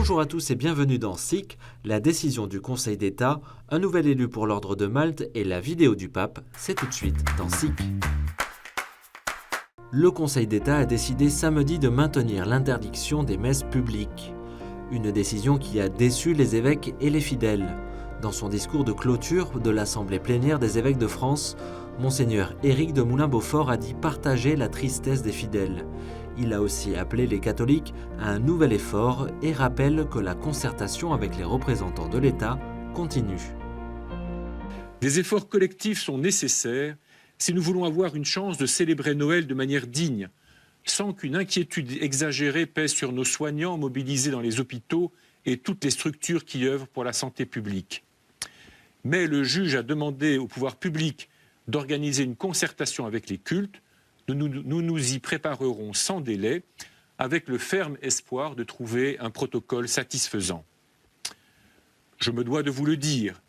Bonjour à tous et bienvenue dans SIC, la décision du Conseil d'État, un nouvel élu pour l'Ordre de Malte et la vidéo du pape, c'est tout de suite dans SIC. Le Conseil d'État a décidé samedi de maintenir l'interdiction des messes publiques. Une décision qui a déçu les évêques et les fidèles. Dans son discours de clôture de l'Assemblée plénière des évêques de France, Monseigneur Éric de Moulin-Beaufort a dit partager la tristesse des fidèles. Il a aussi appelé les catholiques à un nouvel effort et rappelle que la concertation avec les représentants de l'État continue. Des efforts collectifs sont nécessaires si nous voulons avoir une chance de célébrer Noël de manière digne, sans qu'une inquiétude exagérée pèse sur nos soignants mobilisés dans les hôpitaux et toutes les structures qui œuvrent pour la santé publique. Mais le juge a demandé au pouvoir public d'organiser une concertation avec les cultes. Nous nous y préparerons sans délai, avec le ferme espoir de trouver un protocole satisfaisant. Je me dois de vous le dire,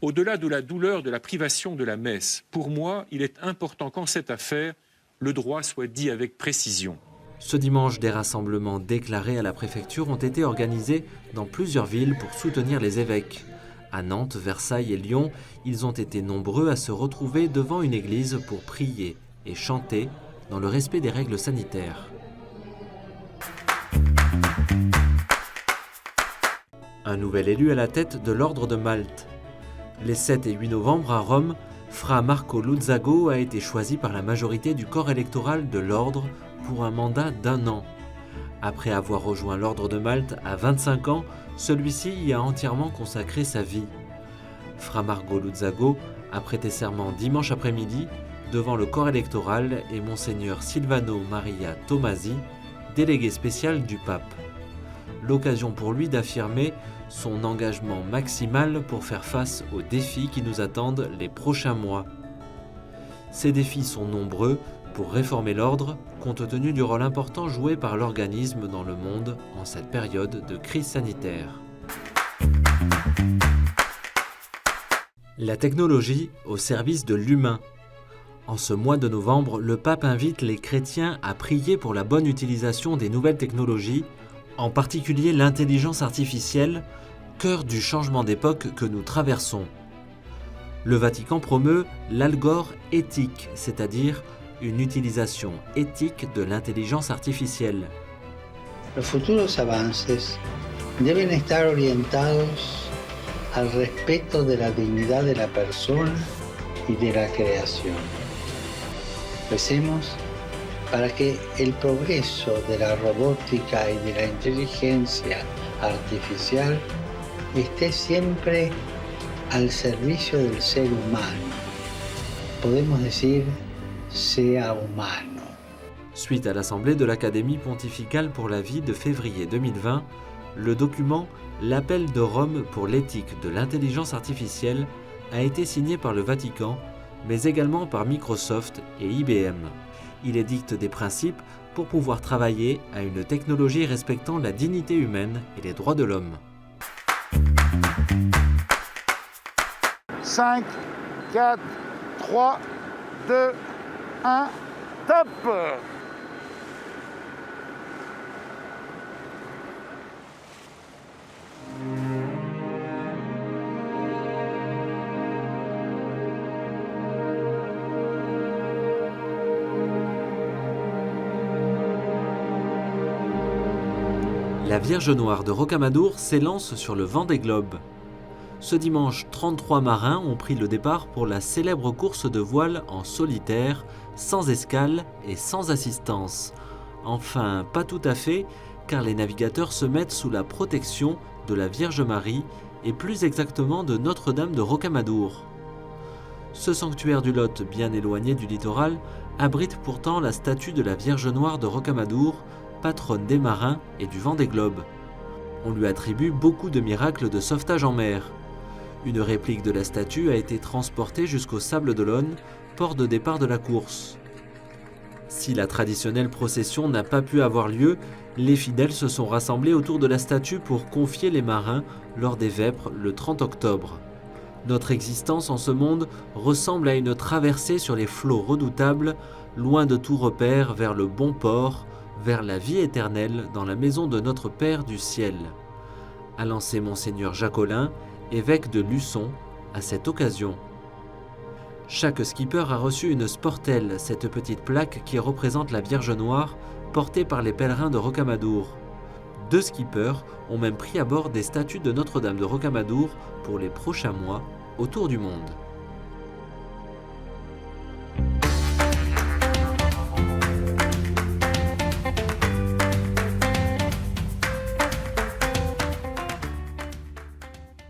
au-delà de la douleur de la privation de la messe, pour moi, il est important qu'en cette affaire, le droit soit dit avec précision. Ce dimanche, des rassemblements déclarés à la préfecture ont été organisés dans plusieurs villes pour soutenir les évêques. À Nantes, Versailles et Lyon, ils ont été nombreux à se retrouver devant une église pour prier et chanter dans le respect des règles sanitaires. Un nouvel élu à la tête de l'Ordre de Malte. Les 7 et 8 novembre à Rome, Fra Marco Luzzago a été choisi par la majorité du corps électoral de l'Ordre pour un mandat d'1 an. Après avoir rejoint l'Ordre de Malte à 25 ans, celui-ci y a entièrement consacré sa vie. Fra Marco Luzzago a prêté serment dimanche après-midi devant le corps électoral et Monseigneur Silvano Maria Tomasi, délégué spécial du pape. L'occasion pour lui d'affirmer son engagement maximal pour faire face aux défis qui nous attendent les prochains mois. Ces défis sont nombreux pour réformer l'ordre, compte tenu du rôle important joué par l'organisme dans le monde en cette période de crise sanitaire. La technologie au service de l'humain. En ce mois de novembre, le pape invite les chrétiens à prier pour la bonne utilisation des nouvelles technologies, en particulier l'intelligence artificielle, cœur du changement d'époque que nous traversons. Le Vatican promeut l'algor éthique, c'est-à-dire une utilisation éthique de l'intelligence artificielle. Los futuros avances deben estar orientados al respeto de la dignidad de la persona y de la creación. Recemos para que el progreso de la robótica y de la inteligencia artificial esté siempre al servicio del ser humano. Podemos decir, sea humano. Suite à l'Assemblée de l'Académie pontificale pour la vie de février 2020, le document « L'appel de Rome pour l'éthique de l'intelligence artificielle » a été signé par le Vatican, mais également par Microsoft et IBM. Il édicte des principes pour pouvoir travailler à une technologie respectant la dignité humaine et les droits de l'homme. 5, 4, 3, 2, 1, top! La Vierge Noire de Rocamadour s'élance sur le Vendée Globe. Ce dimanche, 33 marins ont pris le départ pour la célèbre course de voile en solitaire, sans escale et sans assistance. Enfin, pas tout à fait, car les navigateurs se mettent sous la protection de la Vierge Marie et plus exactement de Notre-Dame de Rocamadour. Ce sanctuaire du Lot, bien éloigné du littoral, abrite pourtant la statue de la Vierge Noire de Rocamadour, patronne des marins et du Vendée Globe. On lui attribue beaucoup de miracles de sauvetage en mer. Une réplique de la statue a été transportée jusqu'au Sable d'Olonne, port de départ de la course. Si la traditionnelle procession n'a pas pu avoir lieu, les fidèles se sont rassemblés autour de la statue pour confier les marins lors des vêpres le 30 octobre. Notre existence en ce monde ressemble à une traversée sur les flots redoutables, loin de tout repère vers le bon port, vers la vie éternelle dans la maison de notre Père du ciel. a lancé Monseigneur Jacolin, évêque de Luçon, à cette occasion. Chaque skipper a reçu une sportelle, cette petite plaque qui représente la Vierge Noire portée par les pèlerins de Rocamadour. 2 skippers ont même pris à bord des statues de Notre-Dame de Rocamadour pour les prochains mois autour du monde.